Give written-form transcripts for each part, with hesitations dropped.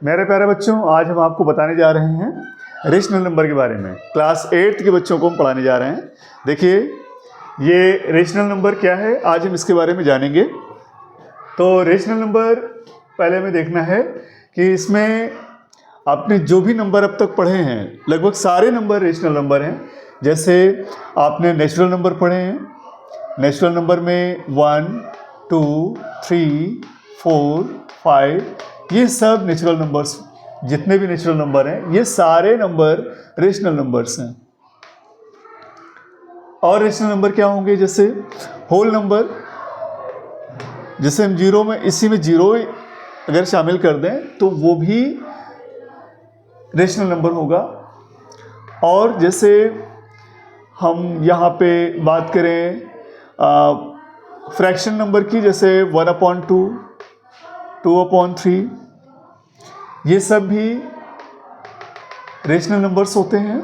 मेरे प्यारे बच्चों, आज हम आपको बताने जा रहे हैं रेशनल नंबर के बारे में। क्लास 8 के बच्चों को हम पढ़ाने जा रहे हैं। देखिए, ये रेशनल नंबर क्या है, आज हम इसके बारे में जानेंगे। तो रेशनल नंबर पहले हमें देखना है कि इसमें आपने जो भी नंबर अब तक पढ़े हैं, लगभग सारे नंबर रेशनल नंबर हैं। जैसे आपने नेचुरल नंबर पढ़े हैं। नेचुरल नंबर में 1, 2, 3, 4, 5 ये सब नेचुरल नंबर्स, जितने भी नेचुरल नंबर हैं ये सारे नंबर रेशनल नंबर्स हैं। और रेशनल नंबर क्या होंगे? जैसे होल नंबर, जैसे हम जीरो में, इसी में जीरो अगर शामिल कर दें तो वो भी रेशनल नंबर होगा। और जैसे हम यहाँ पे बात करें फ्रैक्शन नंबर की, जैसे 1/2, 2/3, ये सब भी रेशनल नंबर्स होते हैं।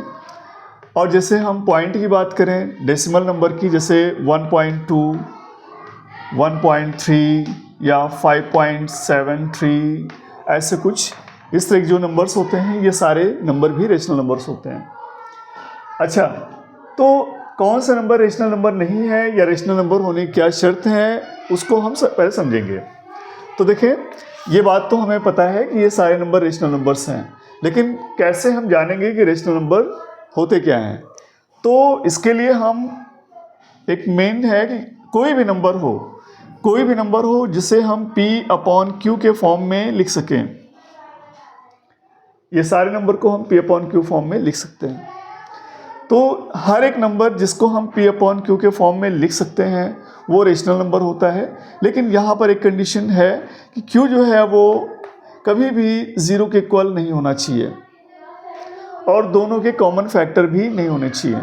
और जैसे हम पॉइंट की बात करें डेसिमल नंबर की, जैसे 1.2, 1.3 या 5.73, ऐसे कुछ इस तरह के जो नंबर्स होते हैं ये सारे नंबर भी रेशनल नंबर्स होते हैं। अच्छा, तो कौन सा नंबर रेशनल नंबर नहीं है या रेशनल नंबर होने की क्या शर्त है, उसको हम पहले समझेंगे। तो देखें, ये बात तो हमें पता है कि ये सारे नंबर रेशनल नंबर्स हैं, लेकिन कैसे हम जानेंगे कि रेशनल नंबर होते क्या हैं? तो इसके लिए हम एक मेन है कि कोई भी नंबर हो जिसे हम P/Q के फॉर्म में लिख सकें। ये सारे नंबर को हम P/Q फॉर्म में लिख सकते हैं। तो हर एक नंबर जिसको हम P/Q के फॉर्म में लिख सकते हैं वो रेशनल नंबर होता है। लेकिन यहाँ पर एक कंडीशन है कि Q जो है वो कभी भी 0 के इक्वल नहीं होना चाहिए और दोनों के कॉमन फैक्टर भी नहीं होने चाहिए।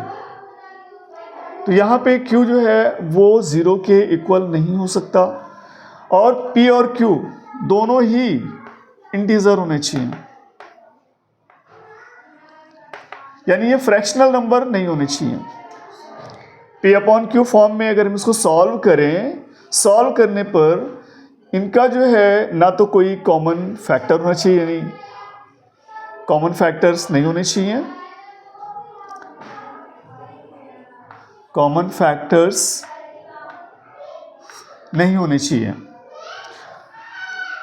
तो यहाँ पे Q जो है वो 0 के इक्वल नहीं हो सकता और P और Q दोनों ही इंटीजर होने चाहिए, यानी ये फ्रैक्शनल नंबर नहीं होने चाहिए। P/Q फॉर्म में अगर हम इसको सॉल्व करें, सॉल्व करने पर इनका जो है ना तो कोई कॉमन फैक्टर होना चाहिए, यानी कॉमन फैक्टर्स नहीं होने चाहिए, कॉमन फैक्टर्स नहीं होने चाहिए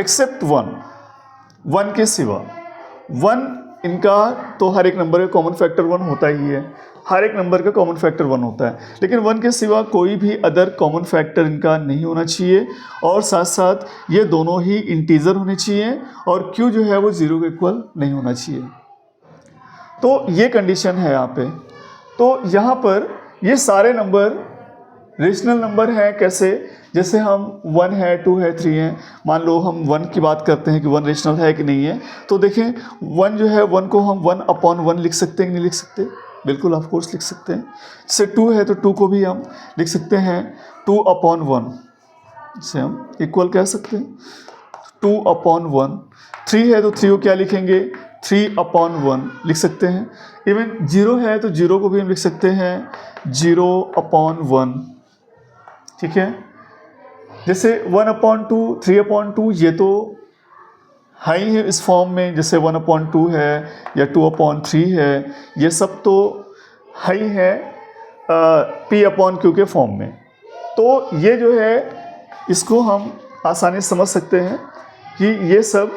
एक्सेप्ट 1 के सिवा। 1 इनका तो हर एक नंबर का कॉमन फैक्टर 1 होता ही है, हर एक नंबर का कॉमन फैक्टर 1 होता है, लेकिन 1 के सिवा कोई भी अदर कॉमन फैक्टर इनका नहीं होना चाहिए। और साथ साथ ये दोनों ही इंटीजर होने चाहिए और Q जो है वो 0 के इक्वल नहीं होना चाहिए। तो ये कंडीशन है यहाँ पे। तो यहाँ पर ये सारे नंबर रेशनल नंबर हैं। कैसे? जैसे हम 1 है, 2 है, 3 है, मान लो हम 1 की बात करते हैं कि 1 रेशनल है कि नहीं है। तो देखें, 1 जो है 1 को हम 1/1 लिख सकते हैं कि नहीं लिख सकते? बिल्कुल, ऑफ कोर्स लिख सकते हैं। जैसे 2 है तो 2 को भी हम लिख सकते हैं 2/1, इसे हम इक्वल कह सकते हैं 2/1। 3 है तो 3 को क्या लिखेंगे? 3/1 लिख सकते हैं। इवन 0 है तो 0 को भी हम लिख सकते हैं 0/1, ठीक है। जैसे 1/2, 3/2 ये तो है ही है इस फॉर्म में, जैसे 1/2 है या 2/3 है, ये सब तो है ही है P/Q के फॉर्म में। तो ये जो है इसको हम आसानी से समझ सकते हैं कि ये सब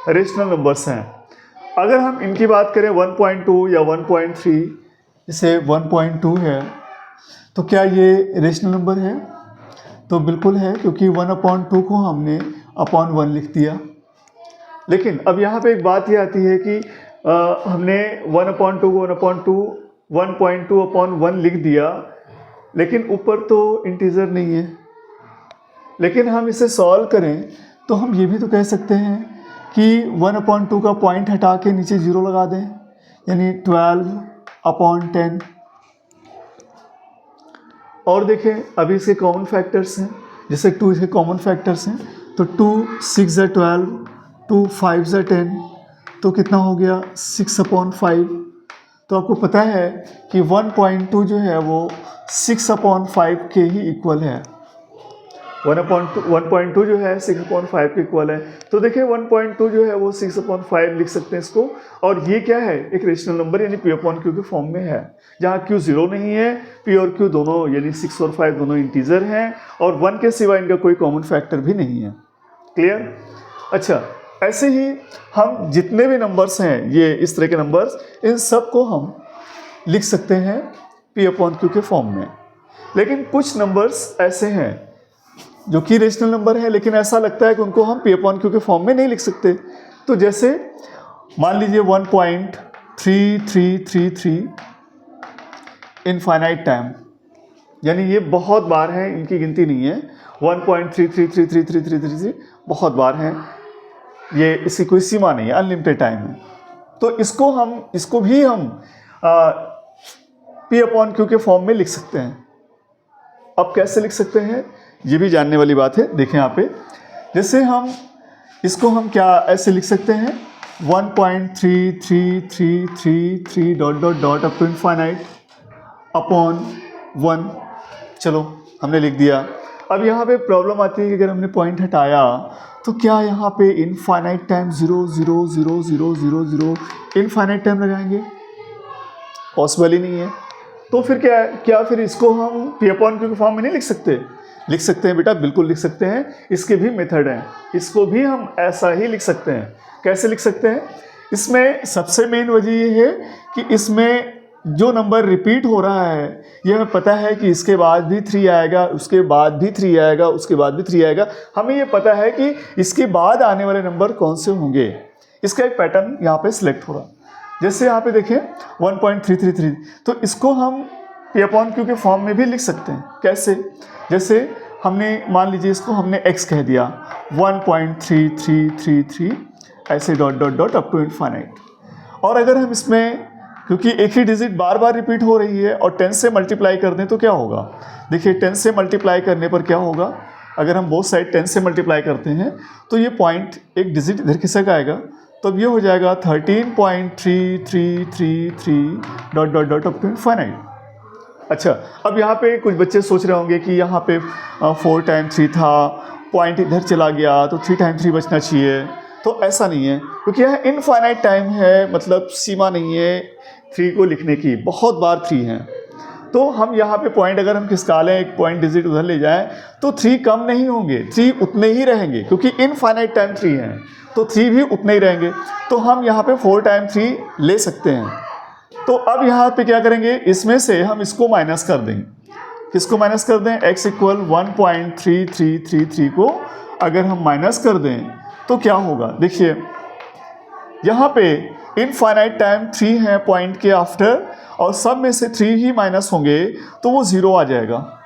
रेशनल नंबर्स हैं। अगर हम इनकी बात करें 1.2 या 1.3, जैसे 1.2 है तो क्या ये रेशनल नंबर है? तो बिल्कुल है, क्योंकि 1/2 को हमने अपॉन 1 लिख दिया। लेकिन अब यहाँ पे एक बात ये आती है कि हमने 1/2 को 1.2/1 लिख दिया, लेकिन ऊपर तो इंटीजर नहीं है। लेकिन हम इसे सॉल्व करें तो हम ये भी तो कह सकते हैं कि 1/2 का पॉइंट हटा के नीचे 0 लगा दें, यानी 12/10। और देखें, अभी इसके कॉमन फैक्टर्स हैं, जैसे 2 इसके कॉमन फैक्टर्स हैं, तो 2 6 × 12, 2 5 × 10, तो कितना हो गया 6/5। तो आपको पता है कि 1.2 जो है वो 6/5 के ही इक्वल है। 1.2 जो है 6/5 के इक्वल है। तो देखिए 1.2 जो है वो 6/5 लिख सकते हैं इसको, और ये क्या है, एक रेशनल नंबर यानी p/q के फॉर्म में है, जहाँ q 0 नहीं है, p और q दोनों यानी 6 और 5 दोनों इंटीजर हैं, और 1 के सिवा इनका कोई कॉमन फैक्टर भी नहीं है। क्लियर? अच्छा, ऐसे ही हम जितने भी नंबर्स हैं, ये इस तरह के नंबर्स, इन सब को हम लिख सकते हैं p/q के फॉर्म में। लेकिन कुछ नंबर्स ऐसे हैं जो कि रेशनल नंबर है, लेकिन ऐसा लगता है कि उनको हम p/q के फॉर्म में नहीं लिख सकते। तो जैसे मान लीजिए 1.3333 इनफाइनाइट टाइम, यानी ये बहुत बार है, इनकी गिनती नहीं है। 1.333333 बहुत बार है, ये इसकी कोई सीमा नहीं है, अनलिमिटेड टाइम है। तो इसको भी हम p/q के फॉर्म में लिख सकते हैं। अब कैसे लिख सकते हैं, ये भी जानने वाली बात है। देखें यहाँ पे, जैसे इसको हम क्या ऐसे लिख सकते हैं, 1.3333 dot dot dot up to infinite upon 1। चलो हमने लिख दिया। अब यहाँ पे प्रॉब्लम आती है कि अगर हमने पॉइंट हटाया तो क्या यहाँ पे इनफाइनाइट टाइम 0 0 0 0 0 0 इनफाइनाइट टाइम लगाएंगे? पॉसिबल ही नहीं है। तो फिर क्या फिर इसको हम p/q के फॉर्म में नहीं लिख सकते? लिख सकते हैं बेटा, बिल्कुल लिख सकते हैं। इसके भी मेथड हैं, इसको भी हम ऐसा ही लिख सकते हैं। कैसे लिख सकते हैं? इसमें सबसे मेन वजह ये है कि इसमें जो नंबर रिपीट हो रहा है, ये हमें पता है कि इसके बाद भी 3 आएगा, उसके बाद भी 3 आएगा, उसके बाद भी 3 आएगा। हमें ये पता है कि इसके बाद आने वाले नंबर कौन से होंगे। इसका एक पैटर्न यहाँ पे सिलेक्ट हो रहा। जैसे यहाँ पे देखें 1.333, तो इसको हम p/q के फॉर्म में भी लिख सकते हैं। कैसे? जैसे हमने मान लीजिए इसको हमने x कह दिया, 1.3333 ऐसे dot dot dot up to infinite. और अगर हम इसमें, क्योंकि एक ही डिजिट बार बार रिपीट हो रही है, और 10 से मल्टीप्लाई कर दें तो क्या होगा? देखिए 10 से मल्टीप्लाई करने पर क्या होगा, अगर हम बोथ साइड 10 से मल्टीप्लाई करते हैं तो ये पॉइंट एक डिजिट इधर खिसक आएगा, तो अब ये हो जाएगा 13.3333 dot dot dot up to infinite. अच्छा, अब यहाँ पे कुछ बच्चे सोच रहे होंगे कि यहाँ पे 4 टाइम 3 था, पॉइंट इधर चला गया तो 3 टाइम 3 बचना चाहिए। तो ऐसा नहीं है, क्योंकि यह इनफाइनाइट टाइम है, मतलब सीमा नहीं है 3 को लिखने की, बहुत बार 3 हैं। तो हम यहाँ पे पॉइंट अगर हम खिसका लें, एक पॉइंट डिजिट उधर ले जाएं, तो 3 कम नहीं होंगे, 3 उतने ही रहेंगे, क्योंकि इनफाइनाइट टाइम 3 हैं, तो 3 भी उतने ही रहेंगे। तो हम यहाँ पे 4 टाइम 3 ले सकते हैं। तो अब यहाँ पे क्या करेंगे, इसमें से हम इसको माइनस कर देंगे। किसको माइनस कर दें? x इक्वल 1.3333 को अगर हम माइनस कर दें तो क्या होगा? देखिए यहाँ पे इनफाइनाइट टाइम 3 है पॉइंट के आफ्टर, और सब में से 3 ही माइनस होंगे तो वो 0 आ जाएगा।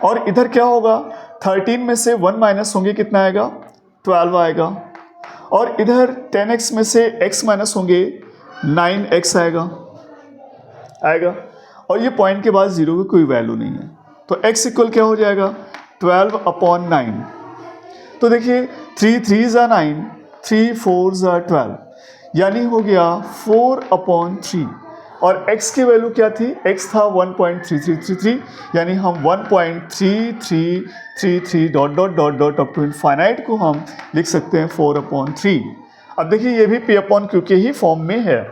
और इधर क्या होगा, 13 में से 1 माइनस होंगे, कितना आएगा? 12 आएगा। और इधर 10x में से x माइनस होंगे, 9x आएगा। और ये पॉइंट के बाद 0 की कोई वैल्यू नहीं है, तो x इक्वल क्या हो जाएगा? 12/9। तो देखिए 3 3s are 9, 3 4s are 12, यानी हो गया 4/3। और x की वैल्यू क्या थी? x था 1.3333, यानी हम 1.3333 dot dot dot dot up to infinite को हम लिख सकते हैं 4/3। अब देखिए ये भी p/q के ही फॉर्म में है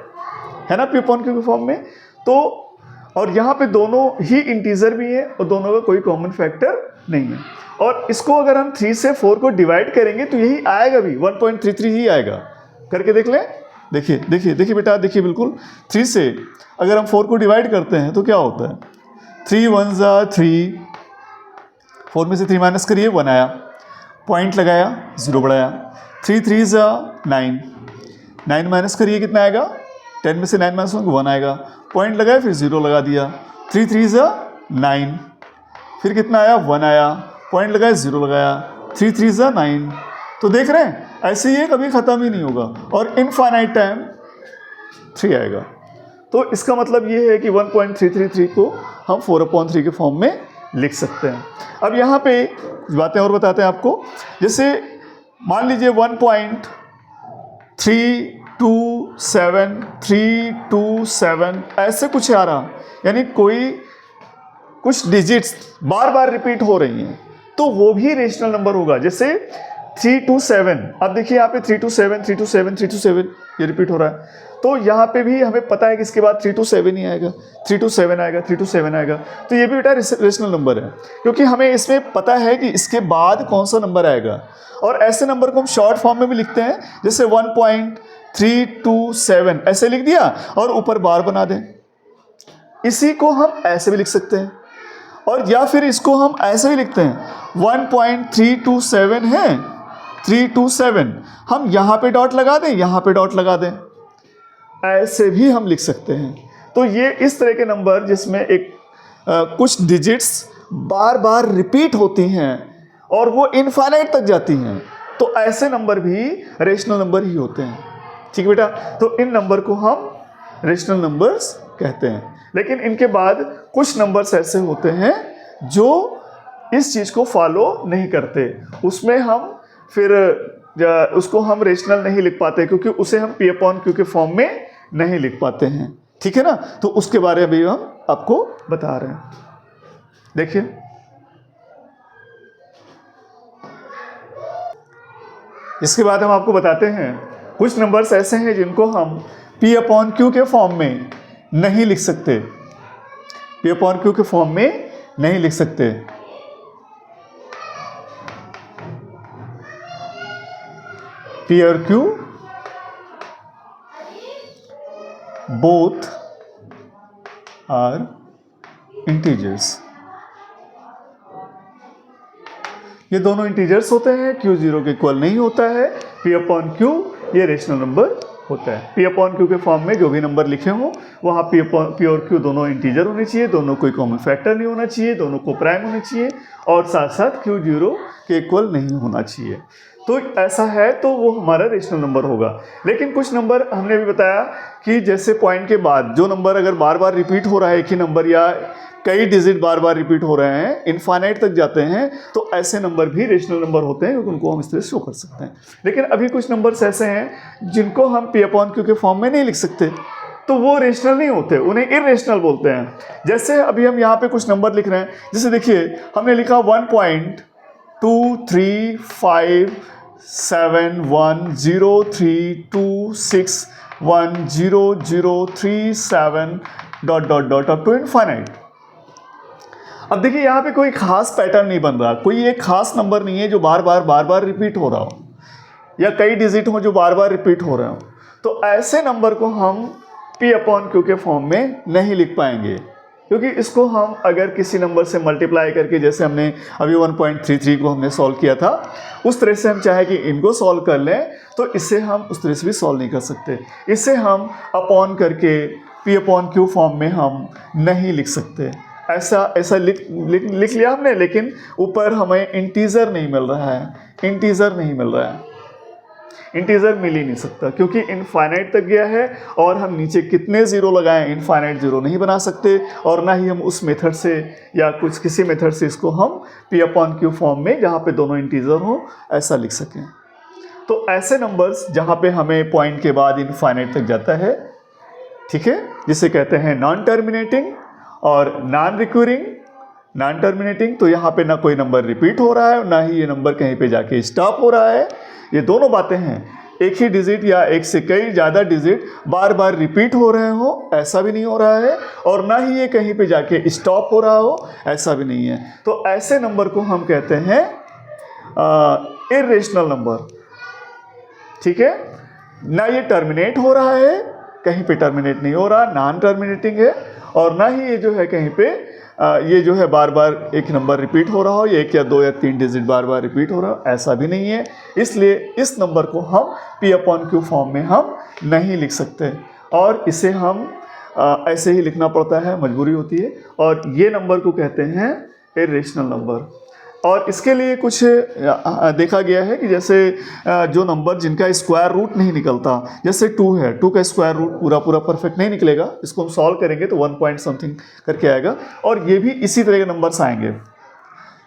ना, p/q के फॉर्म में। तो और यहाँ पे दोनों ही इंटीजर भी हैं और दोनों का कोई कॉमन फैक्टर नहीं है। और इसको अगर हम 3 से 4 को डिवाइड करेंगे तो यही आएगा भी, 1.33 ही आएगा। करके देख लें। देखिए देखिए देखिए बेटा, देखिए बिल्कुल 3 से अगर हम 4 को डिवाइड करते हैं तो क्या होता है? 3 1s are 3, 4 में से 3 माइनस करिए, 1 आया, पॉइंट लगाया, 0 बढ़ाया। 3 3s are 9, 9 माइनस करिए, कितना आएगा? 10 में से 9 माइनस होंगे, 1 आएगा, पॉइंट लगाया, फिर 0 लगा दिया। 3 3s are 9, फिर कितना आया? 1 आया, पॉइंट लगाया, 0 लगाया, 3 3s are 9। तो देख रहे हैं, ऐसे ये कभी ख़त्म ही नहीं होगा, और इनफाइनाइट टाइम 3 आएगा। तो इसका मतलब ये है कि 1.333 को हम 4/3 के फॉर्म में लिख सकते हैं। अब यहाँ पे बातें और बताते हैं आपको। जैसे मान लीजिए 1.327 ऐसे कुछ आ रहा, यानी कुछ डिजिट्स बार बार रिपीट हो रही हैं, तो वो भी रेशनल नंबर होगा। जैसे 3 to 7, अब देखिए यहाँ पे 3 to 7, 3 to 7, 3 to 7 ये रिपीट हो रहा है। तो यहाँ पे भी हमें पता है कि इसके बाद 3 to 7 ही आएगा, 3 to 7 आएगा, 3 to 7 आएगा। तो ये भी बेटा रेशनल नंबर है, क्योंकि हमें इसमें पता है कि इसके बाद कौन सा नंबर आएगा। और ऐसे नंबर को हम शॉर्ट फॉर्म में भी लिखते हैं, जैसे 1.327 ऐसे लिख दिया और ऊपर बार बना दें। इसी को हम ऐसे भी लिख सकते हैं, और या फिर इसको हम ऐसे भी लिखते हैं 1.327 है, 327 हम यहाँ पे डॉट लगा दें, यहाँ पे डॉट लगा दें, ऐसे भी हम लिख सकते हैं। तो ये इस तरह के नंबर जिसमें एक कुछ डिजिट्स बार बार रिपीट होती हैं और वो इनफाइनाइट तक जाती हैं, तो ऐसे नंबर भी रेशनल नंबर ही होते हैं। ठीक है बेटा, तो इन नंबर को हम रेशनल नंबर्स कहते हैं। लेकिन इनके बाद कुछ नंबर्स ऐसे होते हैं जो इस चीज़ को फॉलो नहीं करते, उसमें हम फिर उसको हम रेशनल नहीं लिख पाते, क्योंकि उसे हम P/Q के फॉर्म में नहीं लिख पाते हैं। ठीक है ना, तो उसके बारे में भी हम आपको बता रहे हैं। देखिए इसके बाद हम आपको बताते हैं कुछ नंबर्स ऐसे हैं जिनको हम P/Q के फॉर्म में नहीं लिख सकते, P/Q के फॉर्म में नहीं लिख सकते। P और Q both are integers, ये दोनों इंटीजर्स होते हैं, Q 0 के इक्वल नहीं होता है। P/Q ये रेशनल नंबर होता है। P/Q के फॉर्म में जो भी नंबर लिखे हों वहाँ P और Q दोनों इंटीजर होने चाहिए, दोनों कोई कॉमन फैक्टर नहीं होना चाहिए, दोनों को प्राइम होने चाहिए, और साथ साथ Q 0 के इक्वल नहीं होना चाहिए। तो ऐसा है तो वो हमारा रेशनल नंबर होगा। लेकिन कुछ नंबर हमने भी बताया कि जैसे पॉइंट के बाद जो नंबर अगर बार बार रिपीट हो रहा है, एक ही नंबर या कई डिजिट बार बार रिपीट हो रहे हैं, इनफाइनाइट तक जाते हैं, तो ऐसे नंबर भी रेशनल नंबर होते हैं, क्योंकि उनको हम इस तरह शो कर सकते हैं। लेकिन अभी कुछ नंबर्स ऐसे हैं जिनको हम P/Q के फॉर्म में नहीं लिख सकते, तो वो रेशनल नहीं होते, उन्हें इरेशनल बोलते हैं। जैसे अभी हम यहाँ पे कुछ नंबर लिख रहे हैं, जैसे देखिए हमने लिखा 1.2351710326100037 अप टू इनफाइनाइट। अब देखिए यहाँ पे कोई खास पैटर्न नहीं बन रहा, कोई एक खास नंबर नहीं है जो बार बार रिपीट हो रहा हो, या कई डिजिट हो जो बार बार रिपीट हो रहे हो। तो ऐसे नंबर को हम P/Q के फॉर्म में नहीं लिख पाएंगे, क्योंकि इसको हम अगर किसी नंबर से मल्टीप्लाई करके, जैसे हमने अभी 1.33 को हमने सॉल्व किया था, उस तरह से हम चाहे कि इनको सॉल्व कर लें, तो इसे हम उस तरह से भी सॉल्व नहीं कर सकते। इसे हम अपॉन करके P/Q फॉर्म में हम नहीं लिख सकते। ऐसा लिख लिया हमने, लेकिन ऊपर हमें इंटीजर नहीं मिल रहा है, इंटीजर मिल ही नहीं सकता, क्योंकि इनफाइनाइट तक गया है, और हम नीचे कितने ज़ीरो लगाएं, इनफाइनाइट ज़ीरो नहीं बना सकते, और ना ही हम उस मेथड से या किसी मेथड से इसको हम P/Q फॉर्म में, जहाँ पे दोनों इंटीजर हो, ऐसा लिख सकें। तो ऐसे नंबर्स जहाँ पे हमें पॉइंट के बाद इनफाइनाइट तक जाता है, ठीक है, जिसे कहते हैं नॉन टर्मिनेटिंग और नॉन रिकरिंग। नॉन टर्मिनेटिंग तो यहाँ पे ना कोई नंबर रिपीट हो रहा है, ना ही ये नंबर कहीं पे जाके स्टॉप हो रहा है। ये दोनों बातें हैं, एक ही डिजिट या एक से कई ज़्यादा डिजिट बार बार रिपीट हो रहे हो, ऐसा भी नहीं हो रहा है, और ना ही ये कहीं पे जाके स्टॉप हो रहा हो, ऐसा भी नहीं है। तो ऐसे नंबर को हम कहते हैं इरेशनल नंबर। ठीक है, ना ये टर्मिनेट हो रहा है, कहीं पे टर्मिनेट नहीं हो रहा, नॉन टर्मिनेटिंग है, और ना ही ये जो है कहीं पे ये जो है बार बार एक नंबर रिपीट हो रहा हो, एक या दो या तीन डिजिट बार बार रिपीट हो रहा हो, ऐसा भी नहीं है। इसलिए इस नंबर को हम P/Q फॉर्म में हम नहीं लिख सकते, और इसे हम ऐसे ही लिखना पड़ता है, मजबूरी होती है, और ये नंबर को कहते हैं इरेशनल नंबर। और इसके लिए कुछ देखा गया है कि जैसे जो नंबर जिनका स्क्वायर रूट नहीं निकलता, जैसे 2 है, 2 का स्क्वायर रूट पूरा परफेक्ट नहीं निकलेगा, इसको हम सॉल्व करेंगे तो 1 पॉइंट समथिंग करके आएगा, और ये भी इसी तरह के नंबर्स आएंगे,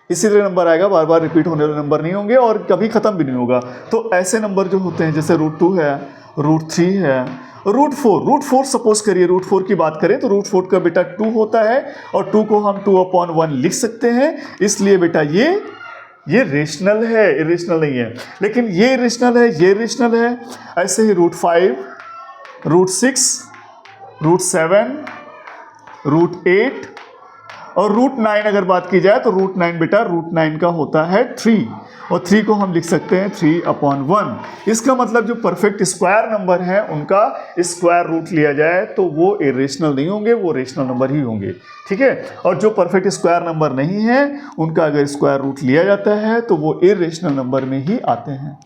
इसी तरह नंबर आएगा, बार बार रिपीट होने वाले नंबर नहीं होंगे, और कभी ख़त्म भी नहीं होगा। तो ऐसे नंबर जो होते हैं, जैसे √2 है, √3 है, √4 सपोज करिए, √4 की बात करें तो √4 का बेटा 2 होता है, और 2 को हम 2/1 लिख सकते हैं, इसलिए बेटा ये ये रेशनल है, इरेशनल नहीं है। लेकिन ये इरेशनल है, ये इरेशनल है। ऐसे ही √5, √6, √7, √8 और √9 अगर बात की जाए तो √9 बेटा √9 का होता है 3, और 3 को हम लिख सकते हैं 3/1। इसका मतलब जो परफेक्ट स्क्वायर नंबर है उनका स्क्वायर रूट लिया जाए तो वो इरेशनल नहीं होंगे, वो रेशनल नंबर ही होंगे। ठीक है, और जो परफेक्ट स्क्वायर नंबर नहीं है उनका अगर स्क्वायर रूट लिया जाता है तो वो इरेशनल नंबर में ही आते हैं।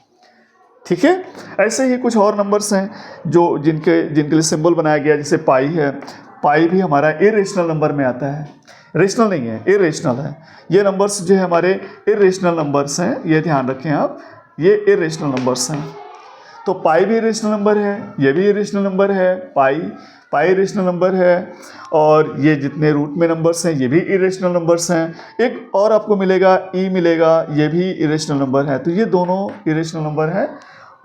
ठीक है, ऐसे ही कुछ और नंबर्स हैं जो जिनके लिए सिंबल बनाया गया, जैसे पाई है। पाई भी हमारा इरेशनल नंबर में आता है, रेशनल नहीं है, इरेशनल है। ये नंबर्स जो है हमारे इरेशनल नंबर्स हैं, ये ध्यान रखें आप, ये इरेशनल नंबर्स हैं। तो पाई भी इरेशनल नंबर है, ये भी इरेशनल नंबर है, पाई इरेशनल नंबर है, और ये जितने रूट में नंबर्स हैं ये भी इरेशनल नंबर्स हैं। एक और आपको मिलेगा ई मिलेगा, ये भी इरेशनल नंबर है। तो ये दोनों इरेशनल नंबर हैं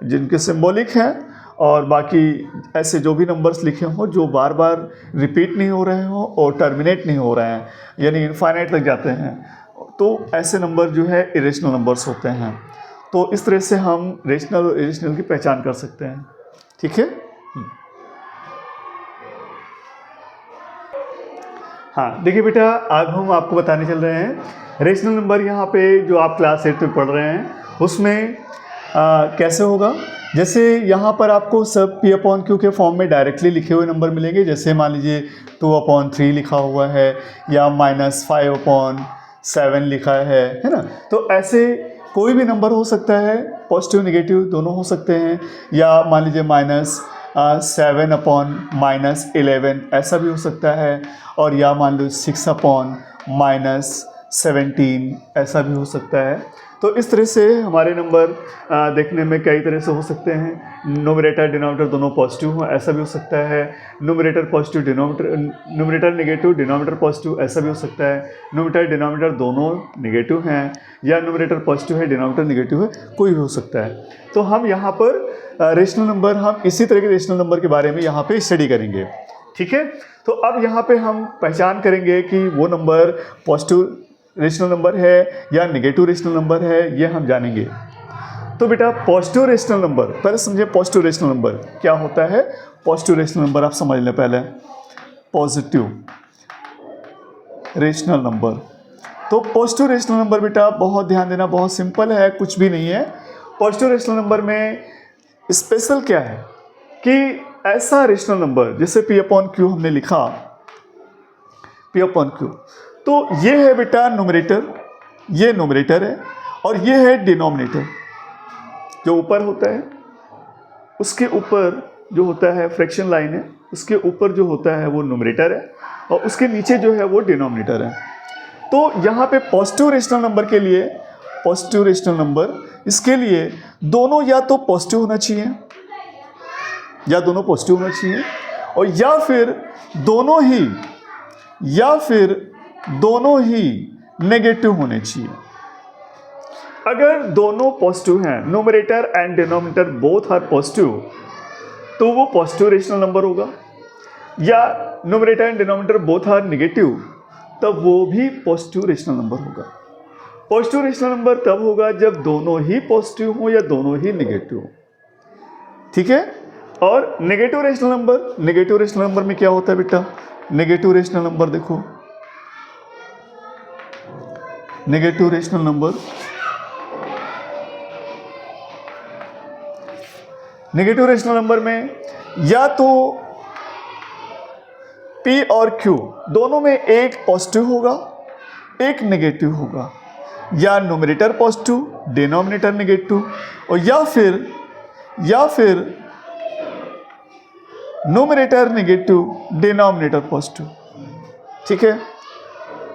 जिनके सिंबॉलिक हैं, और बाकी ऐसे जो भी नंबर्स लिखे हों जो बार बार रिपीट नहीं हो रहे हों और टर्मिनेट नहीं हो रहे हैं, यानी इनफाइनाइट तक जाते हैं, तो ऐसे नंबर जो है इरेशनल नंबर्स होते हैं। तो इस तरह से हम रेशनल और इरेशनल की पहचान कर सकते हैं। ठीक है, हाँ देखिए बेटा, आज हम आपको बताने चल रहे हैं रेशनल नंबर। यहाँ पे जो आप क्लास 8 में पढ़ रहे हैं उसमें कैसे होगा। जैसे यहाँ पर आपको सब P/Q के फॉर्म में डायरेक्टली लिखे हुए नंबर मिलेंगे। जैसे मान लीजिए 2/3 लिखा हुआ है या -5/7 लिखा है ना। तो ऐसे कोई भी नंबर हो सकता है, पॉजिटिव नेगेटिव दोनों हो सकते हैं, या मान लीजिए -7/-11 ऐसा भी हो सकता है, और या मान लो 6/-17 ऐसा भी हो सकता है। तो इस तरह से हमारे नंबर देखने में कई तरह से हो सकते हैं। न्यूमरेटर डिनोमिनेटर दोनों पॉजिटिव हो ऐसा भी हो सकता है, numerator positive numerator negative denominator positive ऐसा भी हो सकता है, न्यूमरेटर डिनोमिनेटर दोनों नेगेटिव हैं, या न्यूमरेटर पॉजिटिव है डिनोमिनेटर नेगेटिव है, कोई भी हो सकता है। तो हम यहाँ पर रेशनल नंबर, हम इसी तरह के रेशनल नंबर के बारे में यहाँ पे स्टडी करेंगे। ठीक है, तो अब यहाँ पे हम पहचान करेंगे कि वो नंबर पॉजिटिव रेशनल नंबर है या नेगेटिव रेशनल नंबर है, ये हम जानेंगे। तो बेटा पॉजिटिव रेशनल नंबर, पहले समझे पॉजिटिव रेशनल नंबर क्या होता है। पॉजिटिव रेशनल नंबर आप समझ लें पहले, पॉजिटिव रेशनल नंबर। तो पॉजिटिव रेशनल नंबर बेटा बहुत ध्यान देना, बहुत सिंपल है, कुछ भी नहीं है। पॉजिटिव रेशनल नंबर में स्पेशल क्या है कि ऐसा रेशनल नंबर, जैसे P/Q हमने लिखा, P/Q, तो ये है बेटा न्यूमरेटर, ये न्यूमरेटर है, और ये है डिनोमिनेटर। जो ऊपर होता है उसके ऊपर जो होता है फ्रैक्शन लाइन है, उसके ऊपर जो होता है वो न्यूमरेटर है, और उसके नीचे जो है वो डिनोमिनेटर है। तो यहाँ पे पॉजिटिव रेशनल नंबर के लिए, पॉजिटिव रेशनल नंबर, इसके लिए दोनों या तो पॉजिटिव होना चाहिए, या दोनों पॉजिटिव होना चाहिए, और या फिर दोनों ही नेगेटिव होने चाहिए। अगर दोनों पॉजिटिव हैं, numerator and denominator both are positive, तो वो पॉजिटिव रेशनल नंबर होगा। या numerator and denominator both are negative, तब वो भी पॉजिटिव रेशनल नंबर होगा। पॉजिटिव रेशनल नंबर तब होगा जब दोनों ही पॉजिटिव हो या दोनों ही नेगेटिव हो। ठीक है, और नेगेटिव रेशनल नंबर में क्या होता है बेटा। नेगेटिव रेशनल नंबर देखो, negative rational number, negative rational number में या तो P और Q दोनों में एक पॉजिटिव होगा, एक नेगेटिव होगा, या न्यूमरेटर पॉजिटिव डिनोमिनेटर नेगेटिव, और या फिर न्यूमरेटर नेगेटिव डिनोमिनेटर पॉजिटिव। ठीक है,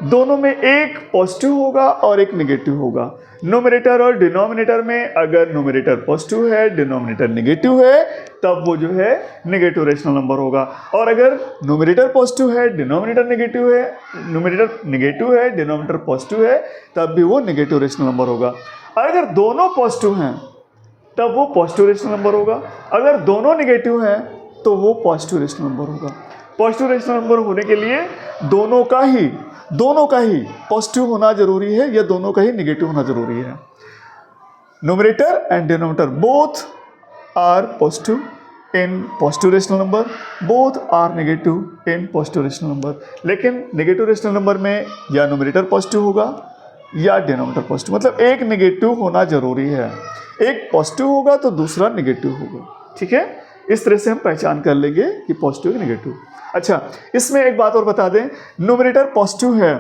दोनों में एक पॉजिटिव होगा और एक नेगेटिव होगा। न्यूमरेटर और डिनोमिनेटर में अगर न्यूमरेटर पॉजिटिव है डिनोमिनेटर नेगेटिव है, तब वो जो है नेगेटिव रेशनल नंबर होगा। और अगर न्यूमरेटर पॉजिटिव है डिनोमिनेटर नेगेटिव है, न्यूमरेटर नेगेटिव है डिनोमिनेटर पॉजिटिव है, तब भी वो नेगेटिव रेशनल नंबर होगा। और अगर दोनों पॉजिटिव हैं तब वो पॉजिटिव रेशनल नंबर होगा। अगर दोनों नेगेटिव हैं तो वो पॉजिटिव रेशनल नंबर होगा। पॉजिटिव रेशनल नंबर होने के लिए दोनों का ही दोनों का ही पॉजिटिव होना जरूरी है या दोनों का ही निगेटिव होना जरूरी है। Numerator and denominator both are positive in positive rational number, both are negative in positive rational number. लेकिन नेगेटिव रेशनल नंबर में या न्यूमरेटर पॉजिटिव होगा या डिनोमिनेटर पॉजिटिव, मतलब एक नेगेटिव होना जरूरी है, एक पॉजिटिव होगा तो दूसरा नेगेटिव होगा। ठीक है, इस तरह से हम पहचान कर लेंगे कि पॉजिटिव नेगेटिव। अच्छा, इसमें एक बात और बता दें, न्यूमरेटर पॉजिटिव है,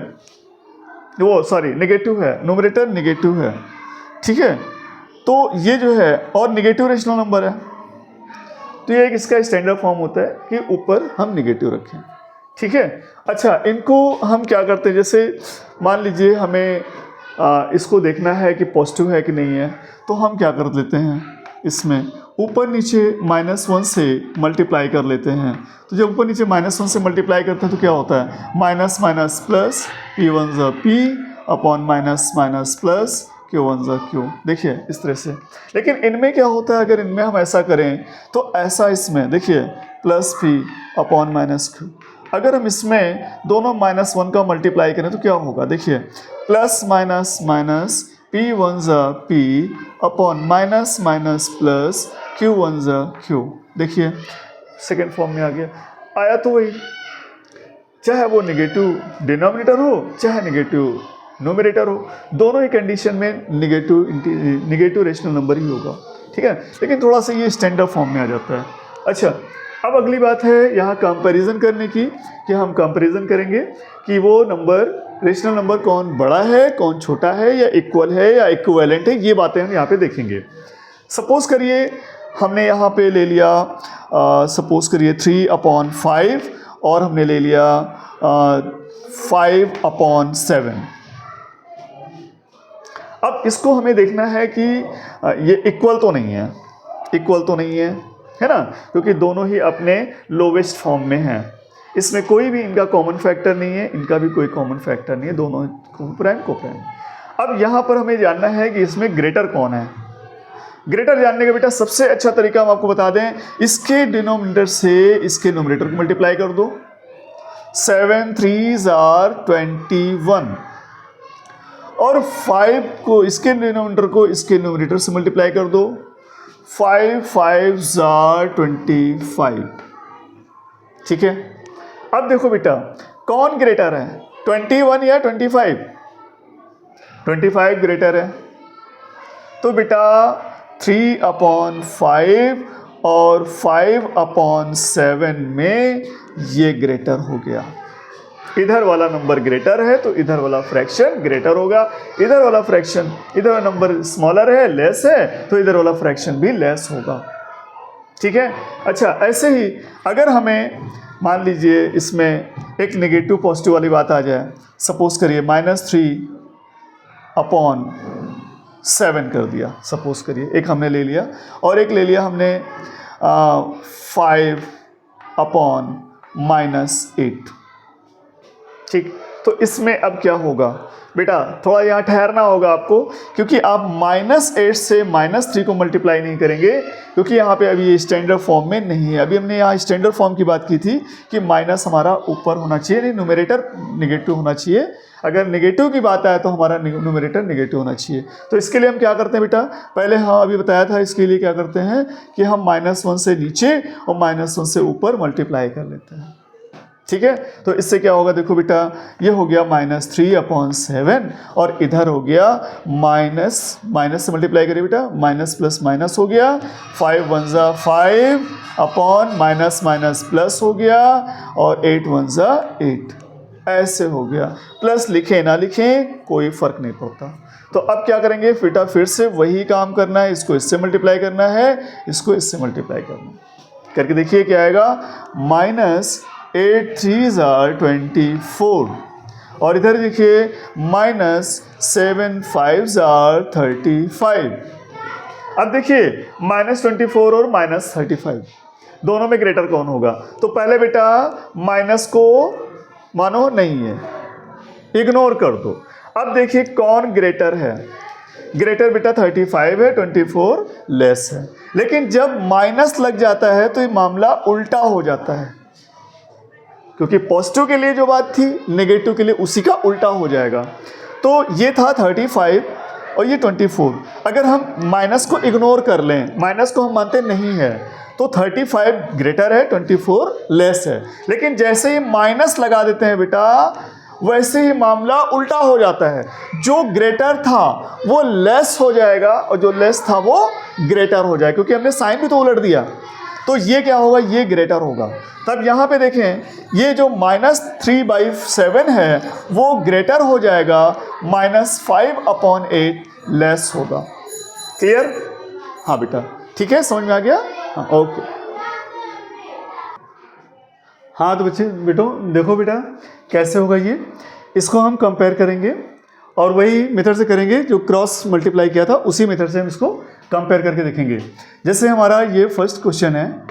वो सॉरी नेगेटिव है, न्यूमरेटर नेगेटिव है। ठीक है, तो ये जो है और नेगेटिव रेशनल नंबर है, तो ये एक इसका स्टैंडर्ड फॉर्म होता है कि ऊपर हम नेगेटिव रखें। ठीक है, अच्छा इनको हम क्या करते हैं, जैसे मान लीजिए हमें इसको देखना है कि पॉजिटिव है कि नहीं है, तो हम क्या कर लेते हैं, इसमें ऊपर नीचे -1 से मल्टीप्लाई कर लेते हैं। तो जब ऊपर नीचे -1 से मल्टीप्लाई करते हैं तो क्या होता है, माइनस माइनस प्लस, P1 ज़ा P upon minus minus plus Q1 ज़ा Q। देखिए इस तरह से। लेकिन इनमें क्या होता है, अगर इनमें हम ऐसा करें तो ऐसा, इसमें देखिए plus P upon minus Q। अगर हम इसमें दोनों -1 का मल्टीप्लाई करें तो क्या होगा, देखिए प्लस माइनस माइनस P1 ज़ा P upon minus minus plus Q1 ज़ा Q। देखिए सेकेंड फॉर्म में आ गया, आया तो वही, चाहे वो नेगेटिव डिनोमिनेटर हो चाहे नेगेटिव न्यूमरेटर हो, दोनों ही कंडीशन में नेगेटिव रेशनल नंबर ही होगा। ठीक है, लेकिन थोड़ा सा ये स्टैंडर्ड फॉर्म में आ जाता है। अच्छा, अब अगली बात है यहाँ कंपैरिजन करने की, कि हम कंपैरिजन करेंगे कि वो नंबर रेशनल नंबर कौन बड़ा है कौन छोटा है, या इक्वल है या इक्विवेलेंट है, ये बातें हम यहाँ पे देखेंगे। सपोज करिए हमने यहाँ पे ले लिया, सपोज करिए 3/5 और हमने ले लिया 5/7। अब इसको हमें देखना है कि ये इक्वल तो नहीं है, इक्वल तो नहीं है ना, क्योंकि दोनों ही अपने लोवेस्ट फॉर्म में हैं। इसमें कोई भी इनका कॉमन फैक्टर नहीं है, इनका भी कोई कॉमन फैक्टर नहीं है, दोनों कोप्राइम कोप्राइम। अब यहाँ पर हमें जानना है कि इसमें ग्रेटर कौन है। ग्रेटर जानने का बेटा सबसे अच्छा तरीका हम आपको बता दें, इसके डिनोमिनेटर से इसके न्यूमरेटर को मल्टीप्लाई कर दो। 7 3s are 21 और 5 को इसके डिनोमिनेटर को इसके न्यूमरेटर से मल्टीप्लाई कर दो। 5 5s are 25। ठीक है, अब देखो बेटा कौन ग्रेटर है, 21 या 25? 25 ग्रेटर है, तो बेटा 3/5 और 5/7 में ये ग्रेटर हो गया। इधर वाला नंबर ग्रेटर है तो इधर वाला फ्रैक्शन ग्रेटर होगा, इधर वाला फ्रैक्शन, इधर वाला नंबर स्मॉलर है, लेस है, तो इधर वाला फ्रैक्शन भी लेस होगा। ठीक है, अच्छा ऐसे ही अगर हमें मान लीजिए इसमें एक नेगेटिव पॉजिटिव वाली बात आ जाए, सपोज करिए -3/7 कर दिया, सपोज करिए एक हमने ले लिया, और एक ले लिया हमने 5/-8। ठीक, तो इसमें अब क्या होगा बेटा, थोड़ा यहाँ ठहरना होगा आपको, क्योंकि आप -8 से -3 को मल्टीप्लाई नहीं करेंगे, क्योंकि यहाँ पे अभी ये स्टैंडर्ड फॉर्म में नहीं है। अभी हमने यहाँ स्टैंडर्ड फॉर्म की बात की थी कि माइनस हमारा ऊपर होना चाहिए, नहीं न्यूमरेटर नेगेटिव होना चाहिए। अगर नेगेटिव की बात आए तो हमारा न्यूमरेटर नेगेटिव होना चाहिए। तो इसके लिए हम क्या करते हैं बेटा, पहले हाँ अभी बताया था, इसके लिए क्या करते हैं कि हम -1 से नीचे और -1 से ऊपर मल्टीप्लाई कर लेते हैं। ठीक है, तो इससे क्या होगा, देखो बेटा ये हो गया -3/7 और इधर हो गया माइनस से मल्टीप्लाई करिए बेटा, माइनस प्लस माइनस हो गया, 5 1 ज़ा 5 अपॉन माइनस माइनस प्लस हो गया, और 8 1 ज़ा 8 ऐसे हो गया। प्लस लिखें ना लिखें कोई फर्क नहीं पड़ता। तो अब क्या करेंगे बेटा, फिर से वही काम करना है, इसको इससे मल्टीप्लाई करना है, इसको इससे मल्टीप्लाई करना है, करके देखिए क्या आएगा, -8 3s are 24 और इधर देखिए -7 5s are 35। अब देखिए -24 और -35 दोनों में ग्रेटर कौन होगा, तो पहले बेटा माइनस को मानो नहीं है, इग्नोर कर दो। अब देखिए कौन ग्रेटर है, ग्रेटर बेटा 35 है, 24 लेस है। लेकिन जब माइनस लग जाता है तो ये मामला उल्टा हो जाता है। क्योंकि पॉजिटिव के लिए जो बात थी नेगेटिव के लिए उसी का उल्टा हो जाएगा। तो ये था 35 और ये 24। अगर हम माइनस को इग्नोर कर लें, माइनस को हम मानते नहीं है, तो 35 ग्रेटर है, 24 लेस है। लेकिन जैसे ही माइनस लगा देते हैं बेटा, वैसे ही मामला उल्टा हो जाता है। जो ग्रेटर था वो लेस हो जाएगा और जो लेस था वो ग्रेटर हो जाएगा, क्योंकि हमने साइन भी तो उलट दिया। तो ये क्या होगा, ये ग्रेटर होगा। तब यहाँ पे देखें, ये जो -3/7 है वो ग्रेटर हो जाएगा, -5/8 लेस होगा। क्लियर? हाँ बेटा, ठीक है, समझ में आ गया? हाँ, ओके। हाँ तो बच्चे देखो बेटा कैसे होगा ये, इसको हम कंपेयर करेंगे और वही मेथड से करेंगे जो क्रॉस मल्टीप्लाई किया था, उसी मेथड से हम इसको कंपेयर करके देखेंगे। जैसे हमारा ये फर्स्ट क्वेश्चन है,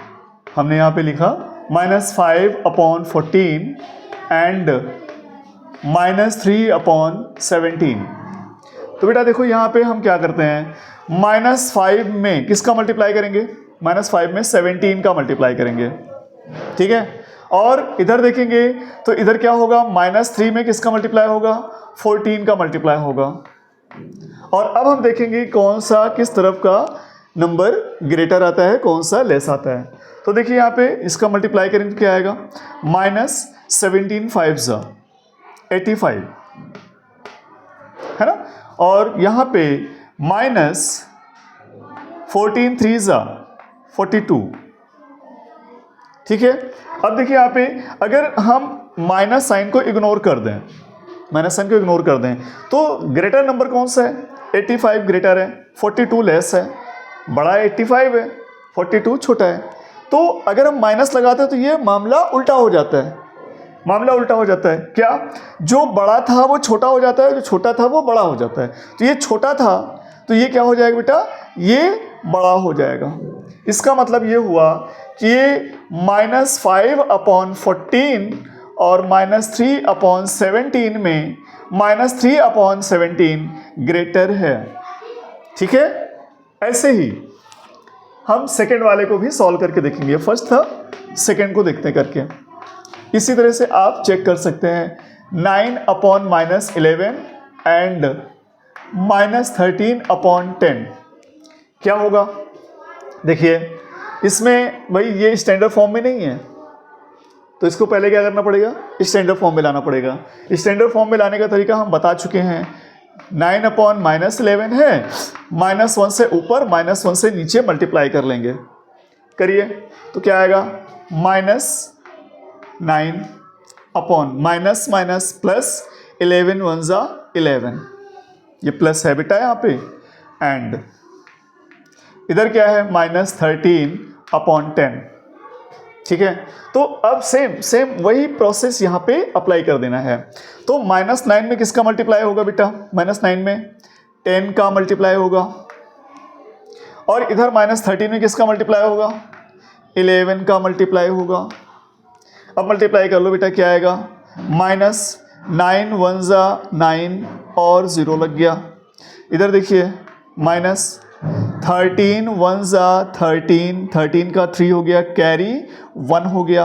हमने यहाँ पे लिखा -5/14 एंड -3/17। तो बेटा देखो यहाँ पे हम क्या करते हैं, -5 में किसका मल्टीप्लाई करेंगे, -5 में 17 का मल्टीप्लाई करेंगे, ठीक है। और इधर देखेंगे तो इधर क्या होगा, -3 में किसका मल्टीप्लाई होगा, 14 का मल्टीप्लाई होगा। और अब हम देखेंगे कौन सा किस तरफ का नंबर ग्रेटर आता है, कौन सा लेस आता है। तो देखिए यहाँ पे इसका मल्टीप्लाई करेंगे तो क्या आएगा, -17 5 85 है ना, और यहाँ पे -14 3 42, ठीक है। अब देखिए यहाँ पे अगर हम माइनस साइन को इग्नोर कर दें, तो ग्रेटर नंबर कौन सा है, 85 ग्रेटर है, 42 लेस है, बड़ा 85 है, 42 छोटा है। तो अगर हम माइनस लगाते हैं तो ये मामला उल्टा हो जाता है, क्या, जो बड़ा था वो छोटा हो जाता है, जो छोटा था वो बड़ा हो जाता है। तो ये छोटा था तो ये क्या हो जाएगा बेटा, ये बड़ा हो जाएगा। इसका मतलब ये हुआ कि ये -5/14 और -3/17 में -3/17 ग्रेटर है, ठीक है। ऐसे ही हम सेकेंड वाले को भी सॉल्व करके देखेंगे। फर्स्ट था, सेकेंड को देखते हैं करके। इसी तरह से आप चेक कर सकते हैं, 9/-11 एंड -13/10 क्या होगा। देखिए इसमें भाई ये स्टैंडर्ड फॉर्म में नहीं है, तो इसको पहले क्या करना पड़ेगा, स्टैंडर्ड फॉर्म में लाना पड़ेगा। स्टैंडर्ड फॉर्म में लाने का तरीका हम बता चुके हैं, 9/-11 है, -1 से ऊपर -1 से नीचे मल्टीप्लाई कर लेंगे, करिए तो क्या आएगा, -9 प्लस 11 1 11, ये प्लस है बेटा यहाँ पे, एंड इधर क्या है -13/10, ठीक है। तो अब सेम वही प्रोसेस यहाँ पे अप्लाई कर देना है। तो -9 में किसका मल्टीप्लाई होगा बेटा, -9 में 10 का मल्टीप्लाई होगा, और इधर -13 में किसका मल्टीप्लाई होगा, 11 का मल्टीप्लाई होगा। अब मल्टीप्लाई कर लो बेटा, क्या आएगा, -9 1 9 और 0 लग गया। इधर देखिए -13 1 13, 13 का 3 हो गया, कैरी 1 हो गया,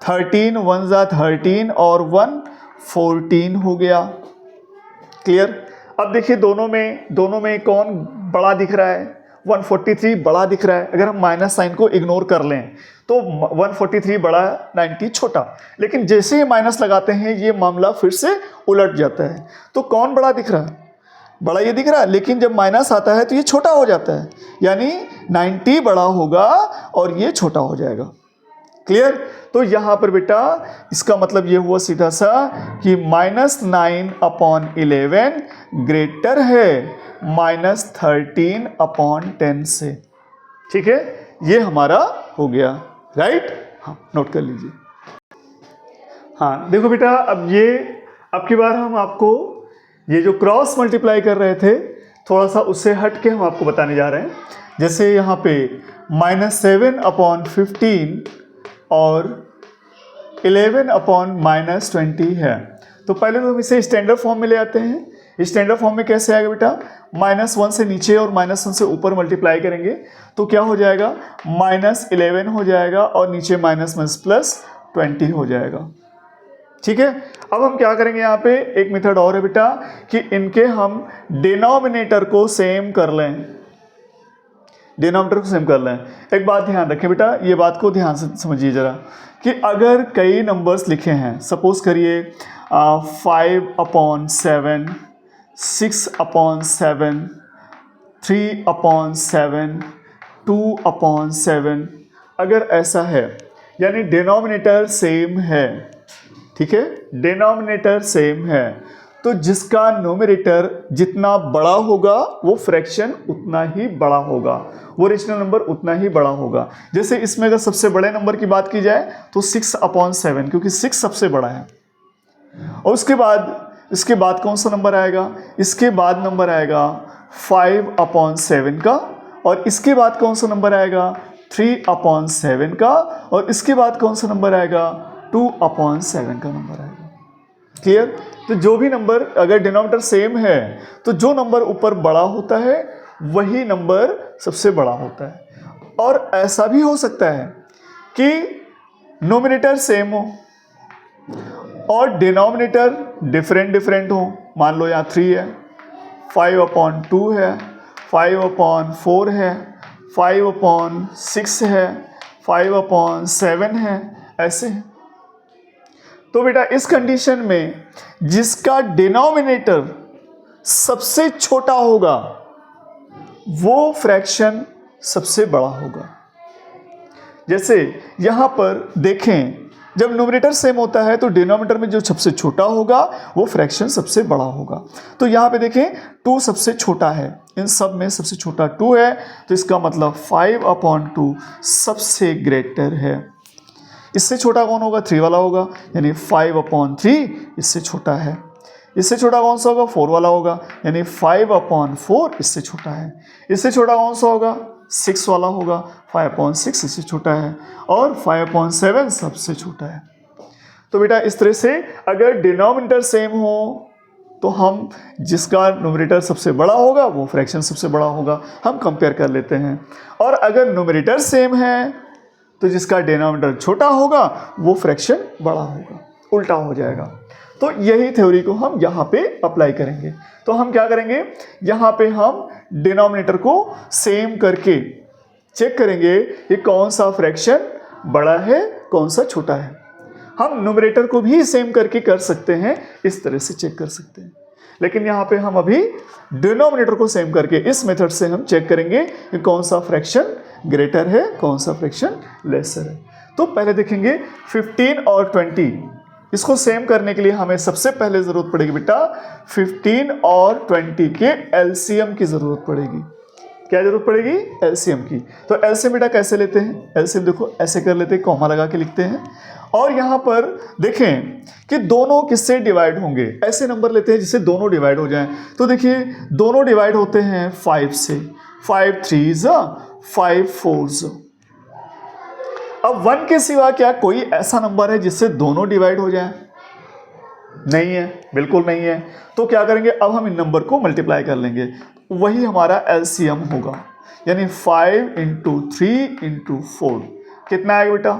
13 1 13 और 1 14 हो गया। क्लियर? अब देखिए दोनों में कौन बड़ा दिख रहा है, 143 बड़ा दिख रहा है। अगर हम माइनस साइन को इग्नोर कर लें तो 143 बड़ा, 90 छोटा। लेकिन जैसे ही माइनस लगाते हैं ये मामला फिर से उलट जाता है। तो कौन बड़ा दिख रहा है, बड़ा ये दिख रहा है, लेकिन जब माइनस आता है तो ये छोटा हो जाता है, यानी 90 बड़ा होगा और ये छोटा हो जाएगा। क्लियर? तो यहाँ पर बेटा इसका मतलब ये हुआ सीधा सा कि -9/11 ग्रेटर है -13/10 से। ठीक है, ये हमारा हो गया, राइट? हाँ, नोट कर लीजिए। हाँ देखो बेटा, अब की बार हम आपको ये जो क्रॉस मल्टीप्लाई कर रहे थे थोड़ा सा उससे हट के हम आपको बताने जा रहे हैं। जैसे यहाँ पे -7/15 और 11/-20 है, तो पहले तो हम इसे स्टैंडर्ड फॉर्म में ले आते हैं। स्टैंडर्ड फॉर्म में कैसे आएगा बेटा, -1 से नीचे और -1 से ऊपर मल्टीप्लाई करेंगे तो क्या हो जाएगा, -11 हो जाएगा और नीचे -20 हो जाएगा। ठीक है। अब हम क्या करेंगे, यहाँ पे एक मेथड और है बेटा कि इनके हम डिनोमिनेटर को सेम कर लें, डिनोमिनेटर को सेम कर लें। एक बात ध्यान रखें बेटा, ये बात को ध्यान से समझिए जरा, कि अगर कई नंबर्स लिखे हैं, सपोज करिए 5/7, 6/7, 3/7, 2/7, अगर ऐसा है यानी डिनोमिनेटर सेम है, ठीक है, डिनोमिनेटर सेम है, तो जिसका नोमिनेटर जितना बड़ा होगा वो फ्रैक्शन उतना ही बड़ा होगा, वो रेशनल नंबर उतना ही बड़ा होगा। जैसे इसमें अगर सबसे बड़े नंबर की बात की जाए तो 6/7, क्योंकि 6 सबसे बड़ा है। और इसके बाद कौन सा नंबर आएगा, इसके बाद नंबर आएगा 5/7 का, और इसके बाद कौन सा नंबर आएगा 3/7 का, और इसके बाद कौन सा नंबर आएगा 2/7 का नंबर आएगा। क्लियर। तो जो भी नंबर अगर डिनोमिनेटर सेम है तो जो नंबर ऊपर बड़ा होता है वही नंबर सबसे बड़ा होता है। और ऐसा भी हो सकता है कि नोमिनेटर सेम हो और डिनोमिनेटर डिफरेंट हो। मान लो यहाँ 3 है, 5/2 है, 5/4 है, 5/6 है, 5/7 है, ऐसे है। तो बेटा इस कंडीशन में जिसका डिनोमिनेटर सबसे छोटा होगा वो फ्रैक्शन सबसे बड़ा होगा। जैसे यहां पर देखें, जब नोमिनेटर सेम होता है तो डिनोमिनेटर में जो सबसे छोटा होगा वो फ्रैक्शन सबसे बड़ा होगा। तो यहां पे देखें 2 सबसे छोटा है, इन सब में सबसे छोटा 2 है, तो इसका मतलब 5/2 सबसे ग्रेटर है। इससे छोटा कौन होगा, 3 वाला होगा, यानी 5/3 इससे छोटा है। इससे छोटा कौन सा होगा, 4 वाला होगा, यानी 5/4 इससे छोटा है। इससे छोटा कौन सा होगा, 6 वाला होगा, 5/6 इससे छोटा है, और 5/7 सबसे छोटा है। तो बेटा इस तरह से अगर डिनोमिनेटर सेम हो तो हम जिसका न्यूमरेटर सबसे बड़ा होगा वो फ्रैक्शन सबसे बड़ा होगा, हम कंपेयर कर लेते हैं। और अगर न्यूमरेटर सेम है तो जिसका डिनोमिनेटर छोटा होगा वो फ्रैक्शन बड़ा होगा, उल्टा हो जाएगा। तो यही थ्योरी को हम यहाँ पे अप्लाई करेंगे। तो हम क्या करेंगे, यहाँ पे हम डिनोमिनेटर को सेम करके चेक करेंगे कि कौन सा फ्रैक्शन बड़ा है कौन सा छोटा है। हम न्यूमरेटर को भी सेम करके कर सकते हैं, इस तरह से चेक कर सकते हैं, लेकिन यहाँ पे हम अभी डिनोमिनेटर को सेम करके इस मेथड से हम चेक करेंगे कि कौन सा फ्रैक्शन ग्रेटर है कौन सा फ्रैक्शन लेसर है। तो पहले देखेंगे 15 और 20, इसको सेम करने के लिए हमें सबसे पहले जरूरत पड़ेगी बेटा 15 और 20 के एलसीएम की जरूरत पड़ेगी। क्या जरूरत पड़ेगी, एलसीएम की। तो एलसीएम बेटा कैसे लेते हैं, एलसीएम देखो ऐसे कर लेते हैं, कॉमा लगा के लिखते हैं, और यहाँ पर देखें कि दोनों किससे डिवाइड होंगे, ऐसे नंबर लेते हैं जिससे दोनों डिवाइड हो जाएं। तो देखिए दोनों डिवाइड होते हैं 5 से, 5 3s 5 4s। अब 1 के सिवा क्या कोई ऐसा नंबर है जिससे दोनों डिवाइड हो जाए, नहीं है, बिल्कुल नहीं है। तो क्या करेंगे, अब हम इन नंबर को मल्टीप्लाई कर लेंगे, वही हमारा एलसीएम होगा, यानी 5 × 3 × 4 कितना आएगा बेटा,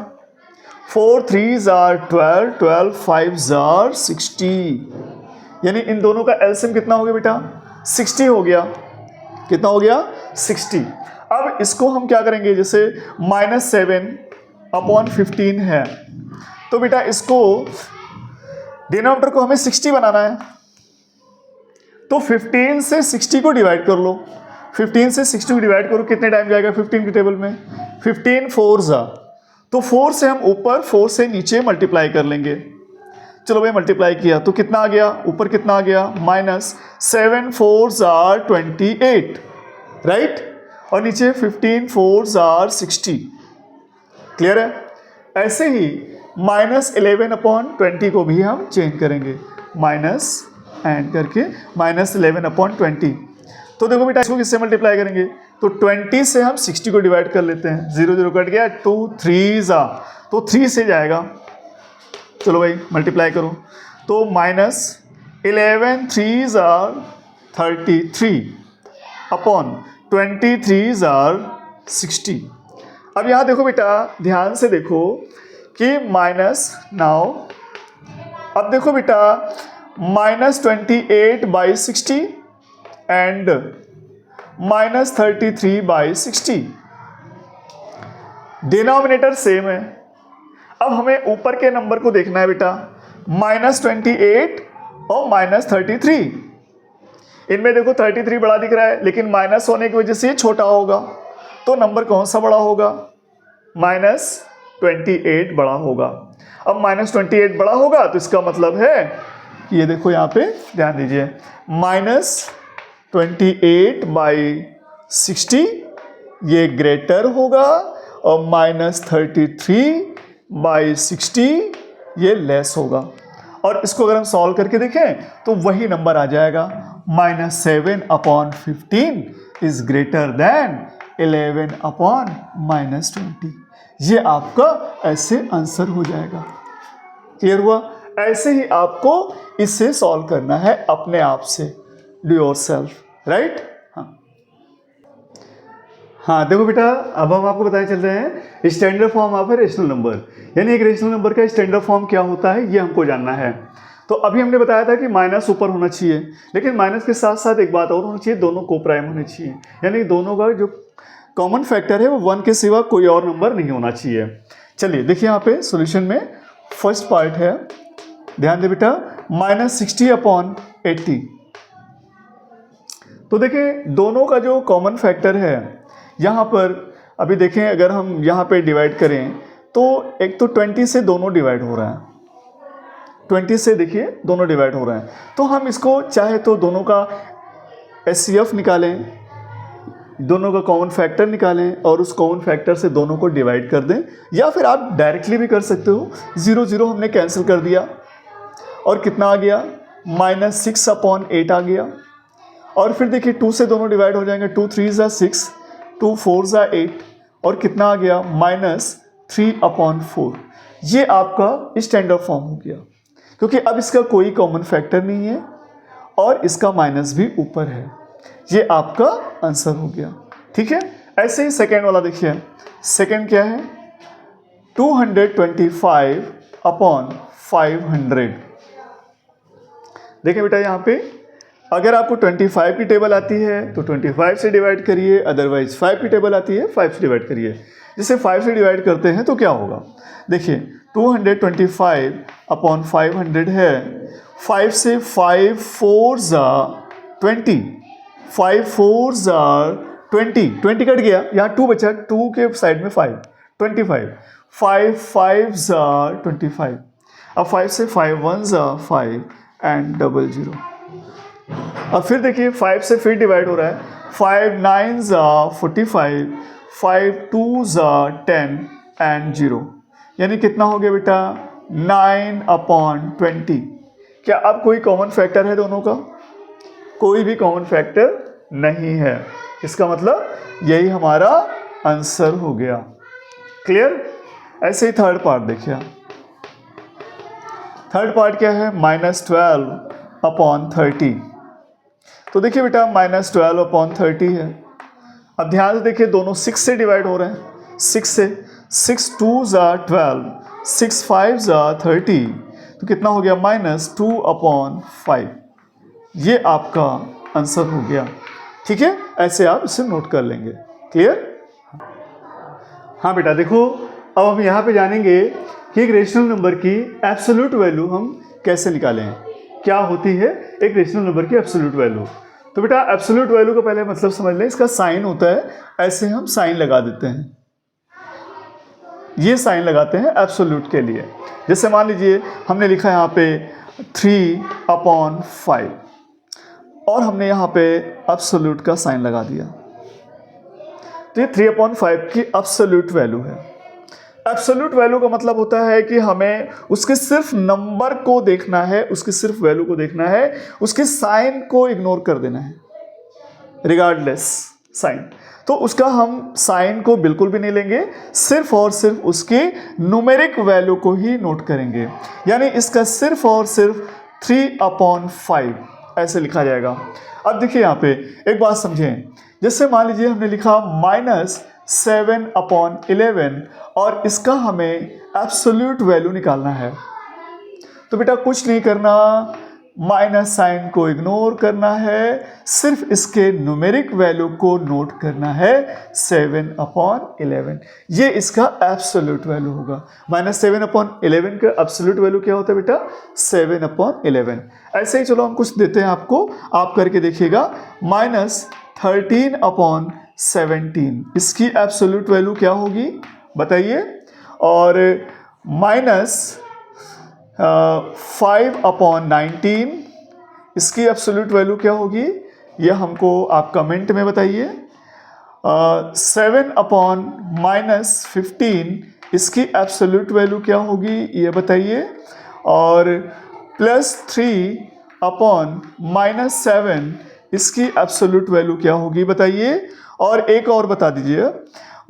4 3s 12, 12 5s 60, यानी इन दोनों का एलसीएम कितना हो गया बेटा 60 हो गया। कितना हो गया 60। अब इसको हम क्या करेंगे, जैसे -7/15 है, तो बेटा इसको डिनोमिनेटर को हमें 60 बनाना है, तो 15 से 60 को डिवाइड कर लो। 15 से 60 को डिवाइड करो, कितने टाइम जाएगा 15 के टेबल में, 15 4s, तो 4 से हम ऊपर 4 से नीचे मल्टीप्लाई कर लेंगे। चलो भाई मल्टीप्लाई किया तो कितना आ गया, ऊपर कितना आ गया -7 4s 28, राइट, और नीचे 15 4s 60। क्लियर है। ऐसे ही -11/20 को भी हम चेंज करेंगे, माइनस एंड करके -11/20। तो देखो बेटा इसको किससे मल्टीप्लाई करेंगे, तो 20 से हम 60 को डिवाइड कर लेते हैं, 0 0 कट गया, 2 3s, तो 3 से जाएगा। चलो भाई मल्टीप्लाई करो, तो -11 3s 33/23s 60। अब यहाँ देखो बेटा ध्यान से देखो कि माइनस नाउ अब देखो बेटा -28/60 एंड -33/60, डिनोमिनेटर सेम है। अब हमें ऊपर के नंबर को देखना है बेटा, -28 और -33। इनमें देखो 33 बड़ा दिख रहा है, लेकिन माइनस होने की वजह से ये छोटा होगा, तो नंबर कौन सा बड़ा होगा? -28 बड़ा होगा। अब -28 बड़ा होगा तो इसका मतलब है कि ये देखो यहाँ पे ध्यान दीजिए, -28/60 ये ग्रेटर होगा और -33/60 ये लेस होगा। और इसको अगर हम सॉल्व करके देखें तो वही नंबर आ जाएगा, -7/15 इज ग्रेटर देन 11/-20। ये आपका ऐसे आंसर हो जाएगा। क्लियर हुआ? ऐसे ही आपको इसे सॉल्व करना है अपने आप से, डू योरसेल्फ, राइट? हाँ देखो बेटा, अब हम आपको बताने चल रहे हैं standard form of a rational number, यानी एक रेशनल नंबर का स्टैंडर्ड फॉर्म क्या होता है ये हमको जानना है। तो अभी हमने बताया था कि माइनस ऊपर होना चाहिए, लेकिन माइनस के साथ साथ एक बात और होनी चाहिए, दोनों को प्राइम होने चाहिए, यानी दोनों का जो कॉमन फैक्टर है वो 1 के सिवा कोई और नंबर नहीं होना चाहिए। चलिए देखिए यहाँ पे सॉल्यूशन में फर्स्ट पार्ट है, ध्यान दे बेटा, -60/80। तो देखिए दोनों का जो कॉमन फैक्टर है यहाँ पर, अभी देखें अगर हम यहाँ पे डिवाइड करें तो एक तो 20 से दोनों डिवाइड हो रहा है, 20 से देखिए दोनों डिवाइड हो रहे हैं, तो हम इसको चाहे तो दोनों का HCF निकालें, दोनों का कॉमन फैक्टर निकालें और उस कॉमन फैक्टर से दोनों को डिवाइड कर दें, या फिर आप डायरेक्टली भी कर सकते हो। 0 0 हमने कैंसिल कर दिया और कितना आ गया, -6/8 आ गया। और फिर देखिए 2 से दोनों डिवाइड हो जाएंगे, 2 3 ज़ा 6, 2 4 ज़ा 8 और कितना आ गया, -3/4। ये आपका स्टैंडर्ड फॉर्म हो गया, क्योंकि अब इसका कोई कॉमन फैक्टर नहीं है और इसका माइनस भी ऊपर है। ये आपका आंसर हो गया, ठीक है। ऐसे ही सेकेंड वाला देखिए, सेकेंड क्या है, 225/500। देखिए बेटा यहाँ पे अगर आपको 25 की टेबल आती है तो 25 से डिवाइड करिए, अदरवाइज 5 की टेबल आती है 5 से डिवाइड करिए। जिसे 5 से डिवाइड करते हैं तो क्या होगा, देखिए 225/500 है, 5 से 5 4 ज़ा 20, 5 4 ज़ा 20, 20 कट गया, यहाँ 2 बचा, 2 के साइड में 5, 25, 5 5 ज़ा 25। अब 5 से 5 1 ज़ा 5 एंड 00। अब फिर देखिए 5 से फिर डिवाइड हो रहा है, 5 9 ज़ा 45, 5 2 ज़ा 10 एंड 0, यानी कितना हो गया बेटा, 9/20। क्या अब कोई कॉमन फैक्टर है दोनों का? कोई भी कॉमन फैक्टर नहीं है, इसका मतलब यही हमारा आंसर हो गया। क्लियर? ऐसे ही थर्ड पार्ट देखिए, थर्ड पार्ट क्या है, -12/30। तो देखिए बेटा -12/30 है। अब ध्यान से देखिए दोनों 6 से डिवाइड हो रहे हैं, 6 से, 6 2 ज़ा 12, 6 5 ज़ा 30, तो कितना हो गया, -2/5। ये आपका आंसर हो गया, ठीक है। ऐसे आप इसे नोट कर लेंगे। क्लियर? हाँ बेटा देखो, अब हम यहाँ पे जानेंगे कि एक रेशनल नंबर की एब्सोल्यूट वैल्यू हम कैसे निकालें, क्या होती है एक रेशनल नंबर की एब्सोल्यूट वैल्यू। तो बेटा एब्सोल्यूट वैल्यू का पहले मतलब समझ लें, इसका साइन होता है, ऐसे हम साइन लगा देते हैं, ये साइन लगाते हैं एब्सोल्यूट के लिए। जैसे मान लीजिए हमने लिखा यहाँ पे 3/5 और हमने यहाँ पे एब्सोल्यूट का साइन लगा दिया, तो ये 3/5 की एब्सोल्यूट वैल्यू है। एब्सोल्यूट वैल्यू का मतलब होता है कि हमें उसके सिर्फ नंबर को देखना है, उसकी सिर्फ वैल्यू को देखना है, उसके साइन को इग्नोर कर देना है, रिगार्डलेस साइन। तो उसका हम साइन को बिल्कुल भी नहीं लेंगे, सिर्फ और सिर्फ उसकी न्यूमेरिक वैल्यू को ही नोट करेंगे, यानी इसका सिर्फ और सिर्फ 3/5 ऐसे लिखा जाएगा। अब देखिए यहाँ पे एक बात समझें, जैसे मान लीजिए हमने लिखा -7/11 और इसका हमें एब्सोल्यूट वैल्यू निकालना है, तो बेटा कुछ नहीं करना, माइनस साइन को इग्नोर करना है, सिर्फ इसके न्यूमेरिक वैल्यू को नोट करना है 7/11। ये इसका एब्सोल्यूट वैल्यू होगा। -7/11 का एब्सोल्यूट वैल्यू क्या होता है बेटा? 7/11। ऐसे ही चलो हम कुछ देते हैं आपको, आप करके देखिएगा। -13/17, इसकी एब्सोल्यूट वैल्यू क्या होगी बताइए। और -5/19, इसकी एब्सोल्यूट वैल्यू क्या होगी, ये हमको आप कमेंट में बताइए। 7/-15, इसकी एब्सोल्यूट वैल्यू क्या होगी ये बताइए। और +3/-7, इसकी एब्सोल्यूट वैल्यू क्या होगी बताइए। और एक और बता दीजिए,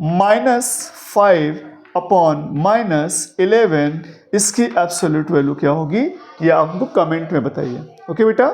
-5/-11, इसकी एब्सोल्यूट वैल्यू क्या होगी, ये आपको कमेंट में बताइए। ओके बेटा।